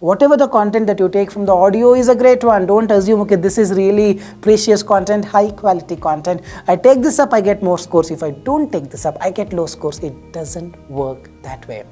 Whatever the content that you take from the audio is a great one. Don't assume, okay, this is really precious content, high quality content. I take this up, I get more scores. If I don't take this up, I get low scores. It doesn't work that way.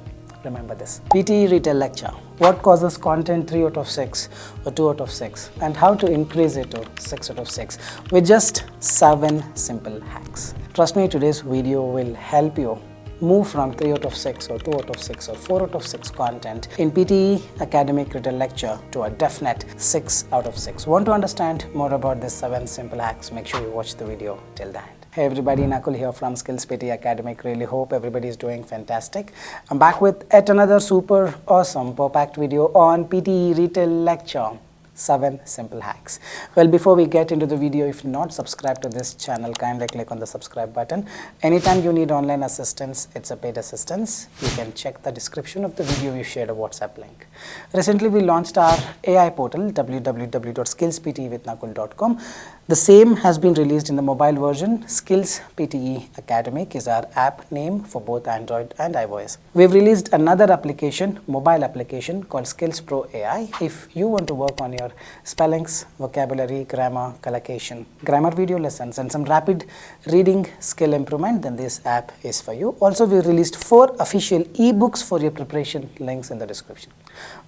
Remember this. PTE Retell lecture. What causes content 3 out of 6 or 2 out of 6, and how to increase it to 6 out of 6 with just 7 simple hacks. Trust me, today's video will help you move from 3 out of 6 or 2 out of 6 or 4 out of 6 content in PTE Academic Retell lecture to a definite 6 out of 6. Want to understand more about these 7 simple hacks? Make sure you watch the video till the end. Hey everybody, Nakul here from SKILLS PTE Academic. Really hope everybody is doing fantastic. I'm back with yet another super awesome packed video on PTE Retell lecture. 7 simple hacks. Well, before we get into the video, if not subscribed to this channel, kindly click on the subscribe button. Anytime you need online assistance, it's a paid assistance. You can check the description of the video. We shared a WhatsApp link. Recently, we launched our AI portal, www.skillsptewithnakul.com. The same has been released in the mobile version. Skills PTE Academic is our app name for both Android and iOS. We've released another application, mobile application called Skills Pro AI. If you want to work on your spellings, vocabulary, grammar, collocation, grammar video lessons, and some rapid reading skill improvement, then this app is for you. Also, we released 4 official e-books for your preparation, links in the description.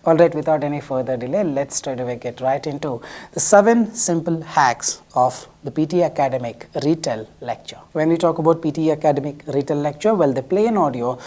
Alright, without any further delay, let's straight away get right into the 7 simple hacks of the PTE Academic Retell lecture. When we talk about PTE Academic Retell lecture, well, the plain audio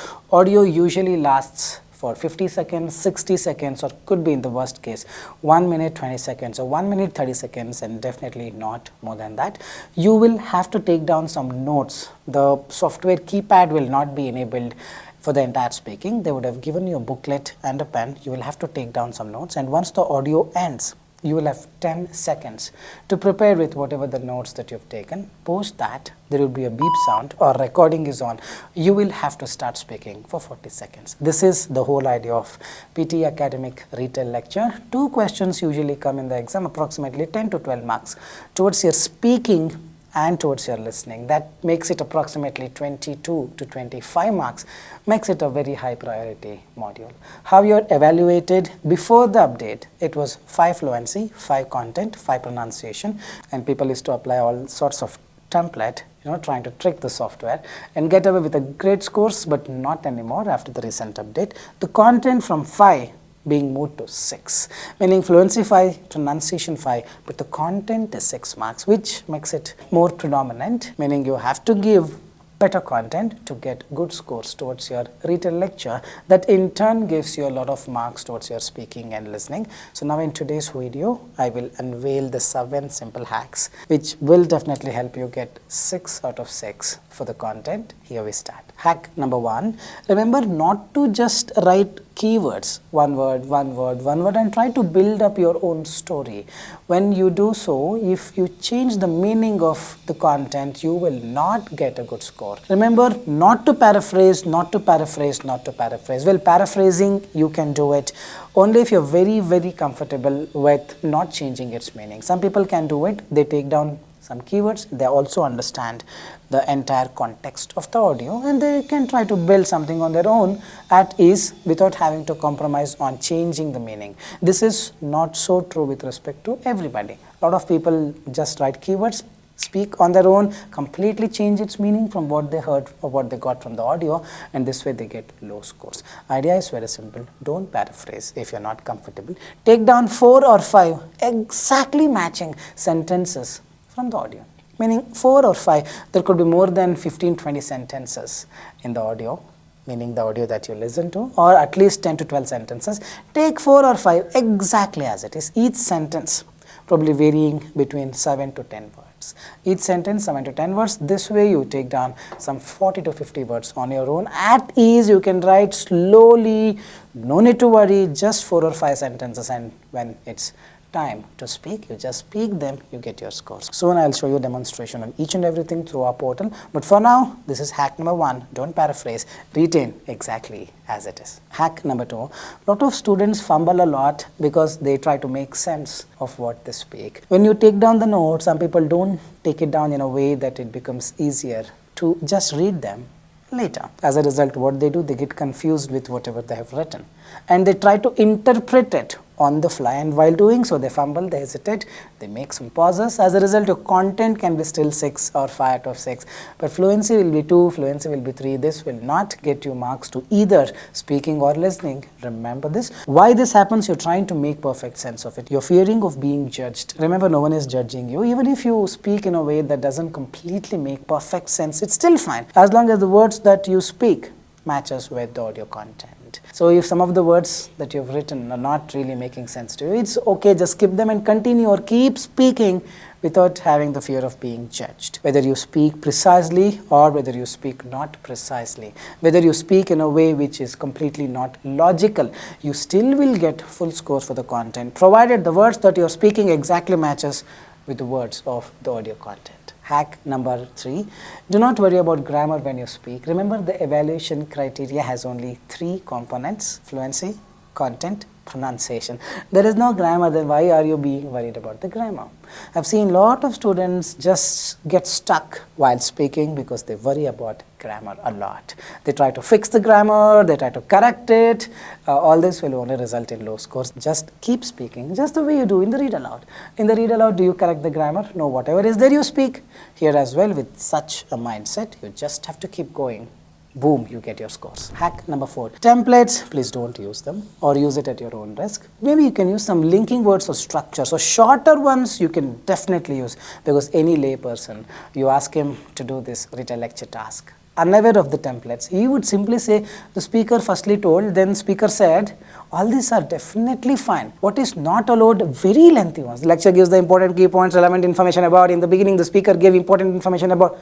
usually lasts for 50 seconds, 60 seconds, or could be in the worst case 1 minute 20 seconds or 1 minute 30 seconds, and definitely not more than that. You will have to take down some notes. The software keypad will not be enabled for the entire speaking. They would have given you a booklet and a pen. You will have to take down some notes, and once the audio ends, you will have 10 seconds to prepare with whatever the notes that you've taken. Post that, there will be a beep sound or recording is on. You will have to start speaking for 40 seconds. This is the whole idea of PTE Academic Retell lecture. 2 questions usually come in the exam, approximately 10 to 12 marks towards your speaking and towards your listening. That makes it approximately 22 to 25 marks, makes it a very high priority module. How you're evaluated before the update, it was 5 fluency, 5 content, 5 pronunciation, and people used to apply all sorts of template, trying to trick the software and get away with a great scores, but not anymore after the recent update. The content from 5 being moved to 6, meaning fluency 5, pronunciation 5, but the content is 6 marks, which makes it more predominant, meaning you have to give better content to get good scores towards your Retell lecture. That in turn gives you a lot of marks towards your speaking and listening. So now in today's video, I will unveil the 7 simple hacks, which will definitely help you get 6 out of 6 for the content. Here we start. Hack number 1, remember not to just write keywords, one word, and try to build up your own story. When you do so, if you change the meaning of the content, you will not get a good score. Remember not to paraphrase, not to paraphrase, not to paraphrase. Well, paraphrasing, you can do it only if you're very, very comfortable with not changing its meaning. Some people can do it. They take down some keywords, they also understand the entire context of the audio, and they can try to build something on their own at ease without having to compromise on changing the meaning. This is not so true with respect to everybody. A lot of people just write keywords, speak on their own, completely change its meaning from what they heard or what they got from the audio, and this way they get low scores. Idea is very simple. Don't paraphrase if you're not comfortable. Take down 4 or 5 exactly matching sentences from the audio, meaning 4 or 5. There could be more than 15-20 sentences in the audio, meaning the audio that you listen to, or at least 10 to 12 sentences. Take 4 or 5 exactly as it is, each sentence probably varying between 7 to 10 words. Each sentence 7 to 10 words. This way you take down some 40 to 50 words on your own. At ease, you can write slowly, no need to worry, just 4 or 5 sentences, and when it's time to speak, you just speak them, you get your scores. Soon I'll show you a demonstration on each and everything through our portal, but for now, this is hack number 1. Don't paraphrase, retain exactly as it is. Hack number 2, lot of students fumble a lot because they try to make sense of what they speak. When you take down the notes, some people don't take it down in a way that it becomes easier to just read them. later. As a result, what they do, they get confused with whatever they have written and they try to interpret it on the fly, and while doing so they fumble, they hesitate, they make some pauses. As a result, your content can be still 6 or 5 out of 6, but fluency will be 2, fluency will be 3. This will not get you marks to either speaking or listening. Remember this. Why this happens? You're trying to make perfect sense of it. You're fearing of being judged. Remember, no one is judging you. Even if you speak in a way that doesn't completely make perfect sense, it's still fine, as long as the words that you speak matches with the audio content. So if some of the words that you've written are not really making sense to you, it's okay, just skip them and continue or keep speaking without having the fear of being judged. Whether you speak precisely or whether you speak not precisely, whether you speak in a way which is completely not logical, you still will get full scores for the content, provided the words that you're speaking exactly matches with the words of the audio content. Hack number 3, do not worry about grammar when you speak. Remember, the evaluation criteria has only 3 components: fluency, content, pronunciation. There is no grammar, then why are you being worried about the grammar? I've seen a lot of students just get stuck while speaking because they worry about grammar a lot. They try to fix the grammar, they try to correct it. All this will only result in low scores. Just keep speaking, just the way you do in the read aloud. In the read aloud, do you correct the grammar? No, whatever is there you speak. Here as well, with such a mindset, you just have to keep going. Boom, you get your scores. Hack number 4, templates, please don't use them or use it at your own risk. Maybe you can use some linking words or structure. So shorter ones you can definitely use, because any lay person, you ask him to do this Retell lecture task, unaware of the templates, he would simply say, the speaker firstly told, then speaker said. All these are definitely fine. What is not allowed? Very lengthy ones. The lecture gives the important key points, relevant information about. In the beginning, the speaker gave important information about.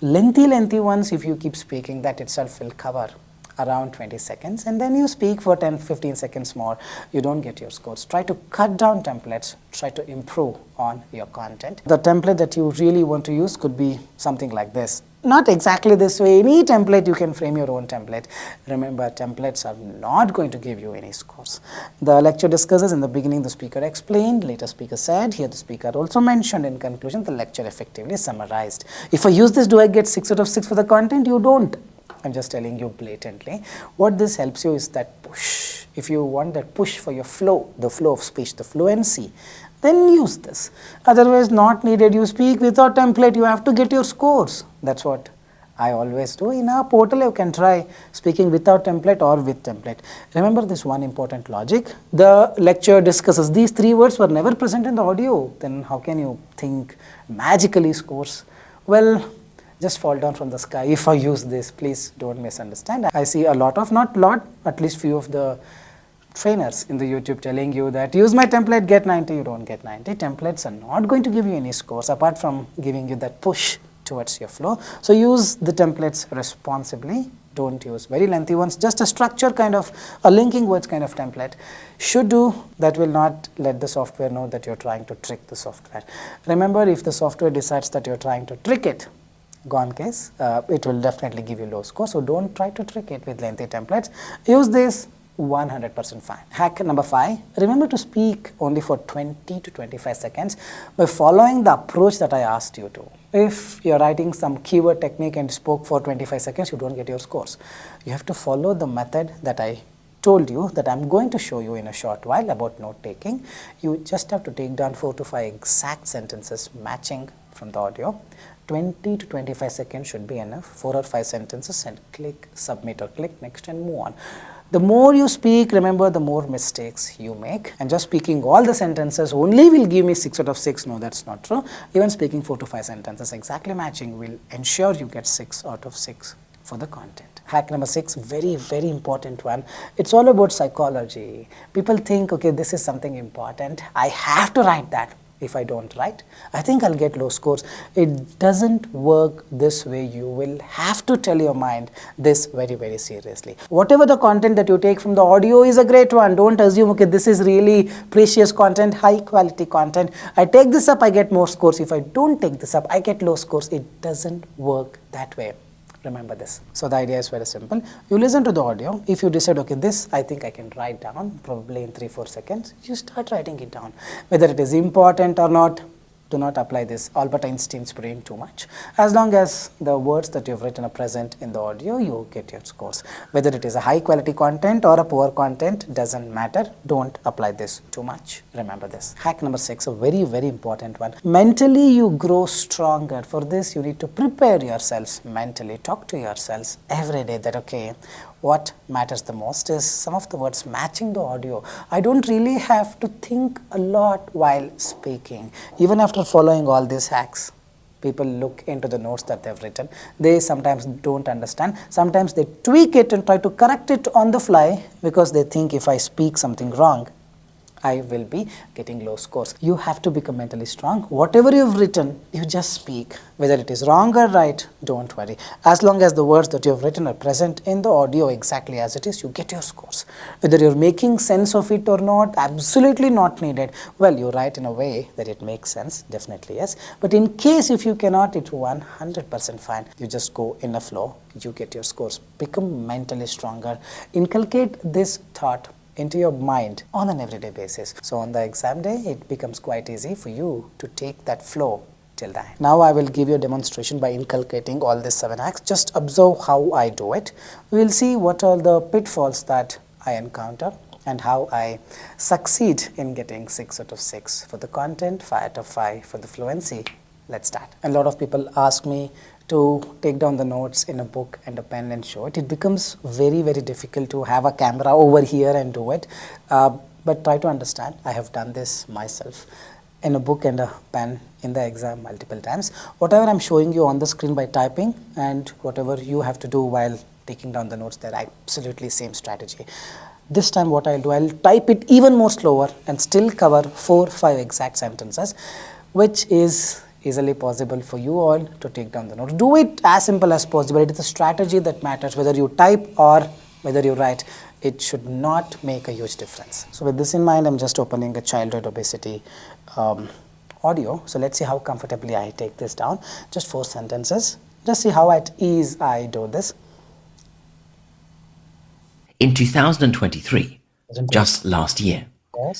Lengthy ones, if you keep speaking, that itself will cover around 20 seconds, and then you speak for 10-15 seconds more, you don't get your scores. Try to cut down templates, try to improve on your content. The template that you really want to use could be something like this. Not exactly this way, any template, you can frame your own template. Remember, templates are not going to give you any scores. The lecture discusses, in the beginning the speaker explained, later speaker said, here the speaker also mentioned, in conclusion the lecture effectively summarized. If I use this, do I get 6 out of 6 for the content? You don't. I'm just telling you blatantly. What this helps you is that push. If you want that push for your flow, the flow of speech, the fluency, then use this. Otherwise, not needed. You speak without template, you have to get your scores. That's what I always do. In our portal, you can try speaking without template or with template. Remember this one important logic. The lecture discusses, these 3 words were never present in the audio. Then how can you think magically scores? Well, just fall down from the sky if I use this. Please don't misunderstand. I see a lot of, not lot, at least few of the trainers in the YouTube telling you that use my template, get 90, you don't get 90. Templates are not going to give you any scores apart from giving you that push towards your flow. So use the templates responsibly. Don't use very lengthy ones. Just a structure kind of, a linking words kind of template should do. That will not let the software know that you're trying to trick the software. Remember, if the software decides that you're trying to trick it, gone case, it will definitely give you low score. So don't try to trick it with lengthy templates. Use this 100% fine. Hack number 5, remember to speak only for 20 to 25 seconds by following the approach that I asked you to. If you're writing some keyword technique and spoke for 25 seconds, you don't get your scores. You have to follow the method that I told you, that I'm going to show you in a short while about note taking. You just have to take down 4 to 5 exact sentences matching from the audio. 20 to 25 seconds should be enough. 4 or 5 sentences and click submit or click next and move on. The more you speak, remember, the more mistakes you make. And just speaking all the sentences only will give me 6 out of 6. No, that's not true. Even speaking 4 to 5 sentences exactly matching will ensure you get 6 out of 6 for the content. Hack number 6, very, very important one. It's all about psychology. People think, okay, this is something important. I have to write that. If I don't write, I think I'll get low scores. It doesn't work this way. You will have to tell your mind this very, very seriously. Whatever the content that you take from the audio is a great one. Don't assume, okay, this is really precious content, high quality content. I take this up, I get more scores. If I don't take this up, I get low scores. It doesn't work that way. Remember this. So the idea is very simple. You listen to the audio. If you decide, okay, this I think I can write down probably in 3-4 seconds, you start writing it down. Whether it is important or not, do not apply this Albert Einstein's brain too much. As long as the words that you've written are present in the audio, you get your scores. Whether it is a high quality content or a poor content, doesn't matter. Don't apply this too much. Remember this. Hack number 6, a very, very important one. Mentally, you grow stronger. For this, you need to prepare yourselves mentally. Talk to yourselves every day that, okay, what matters the most is some of the words matching the audio. I don't really have to think a lot while speaking. Even after following all these hacks, people look into the notes that they've written. They sometimes don't understand. Sometimes they tweak it and try to correct it on the fly because they think if I speak something wrong, I will be getting low scores. You have to become mentally strong. Whatever you've written, you just speak. Whether it is wrong or right, don't worry. As long as the words that you've written are present in the audio exactly as it is, you get your scores. Whether you're making sense of it or not, absolutely not needed. Well, you write in a way that it makes sense, definitely yes. But in case if you cannot, it's 100% fine. You just go in a flow, you get your scores. Become mentally stronger. Inculcate this thought into your mind on an everyday basis. So on the exam day, it becomes quite easy for you to take that flow till then. Now I will give you a demonstration by inculcating all these 7 hacks. Just observe how I do it. We will see what are the pitfalls that I encounter and how I succeed in getting 6 out of 6 for the content, 5 out of 5 for the fluency. Let's start. A lot of people ask me to take down the notes in a book and a pen and show it. It becomes very, very difficult to have a camera over here and do it. But try to understand, I have done this myself in a book and a pen in the exam multiple times. Whatever I'm showing you on the screen by typing and whatever you have to do while taking down the notes, they're absolutely same strategy. This time what I'll do, I'll type it even more slower and still cover 4-5 exact sentences, which is easily possible for you all to take down the notes. Do it as simple as possible. It is the strategy that matters. Whether you type or whether you write, it should not make a huge difference. So with this in mind, I'm just opening a childhood obesity audio. So let's see how comfortably I take this down. Just 4 sentences. Just see how at ease I do this. In 2023, just last year,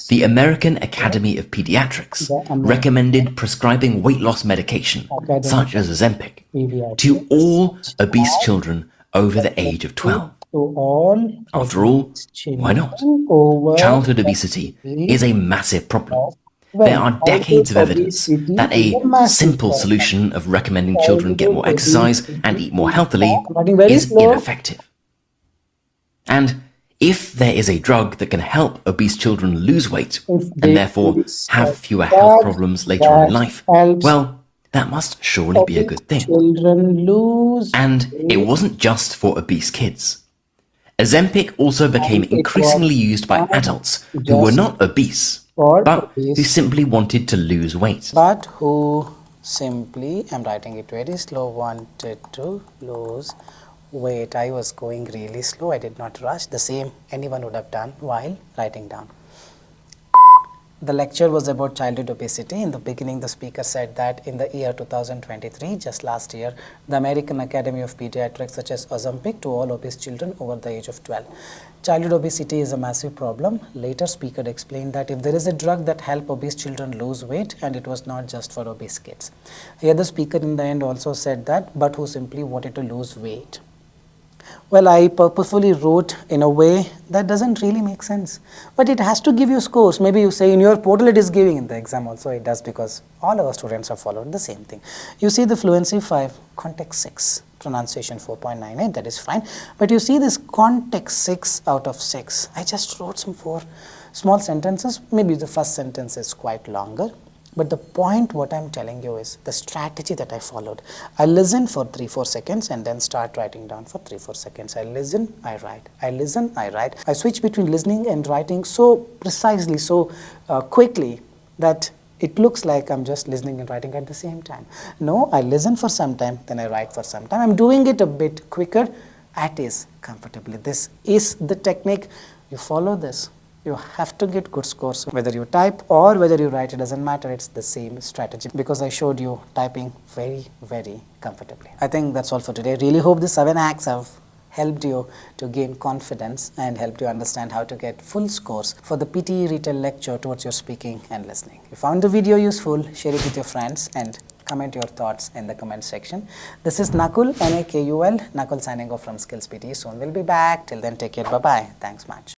the American Academy of Pediatrics recommended prescribing weight loss medication, such as Ozempic, to all obese children over the age of 12. After all, why not? Childhood obesity is a massive problem. There are decades of evidence that a simple solution of recommending children get more exercise and eat more healthily is ineffective. And if there is a drug that can help obese children lose weight and therefore have fewer health problems later on in life, well, that must surely be a good thing. And it wasn't just for obese kids. Ozempic also became increasingly used by adults who were not obese, but who simply wanted to lose weight. But who simply, I'm writing it very slow, wanted to lose weight. I was going really slow. I did not rush. The same anyone would have done while writing down. The lecture was about childhood obesity. In the beginning, the speaker said that in the year 2023, just last year, the American Academy of Pediatrics suggests Ozempic to all obese children over the age of 12. Childhood obesity is a massive problem. Later, speaker explained that if there is a drug that helps obese children lose weight, and it was not just for obese kids. Here, the speaker in the end also said that, but who simply wanted to lose weight. Well, I purposefully wrote in a way that doesn't really make sense. But it has to give you scores. Maybe you say in your portal it is giving, in the exam also it does, because all our students have followed the same thing. You see the fluency 5, context 6, pronunciation 4.98, that is fine. But you see this context 6 out of 6. I just wrote some 4 small sentences. Maybe the first sentence is quite longer. But the point what I'm telling you is the strategy that I followed. I listen for 3-4 seconds and then start writing down for 3-4 seconds. I listen, I write. I listen, I write. I switch between listening and writing so precisely, so quickly that it looks like I'm just listening and writing at the same time. No, I listen for some time, then I write for some time. I'm doing it a bit quicker, at ease, comfortably. This is the technique. You follow this. You have to get good scores. Whether you type or whether you write, it doesn't matter. It's the same strategy, because I showed you typing very, very comfortably. I think that's all for today. Really hope the 7 hacks have helped you to gain confidence and helped you understand how to get full scores for the PTE Retell lecture towards your speaking and listening. If you found the video useful, share it with your friends and comment your thoughts in the comment section. This is Nakul, Nakul, Nakul signing off from Skills PTE. Soon we'll be back. Till then, take care. Bye-bye. Thanks much.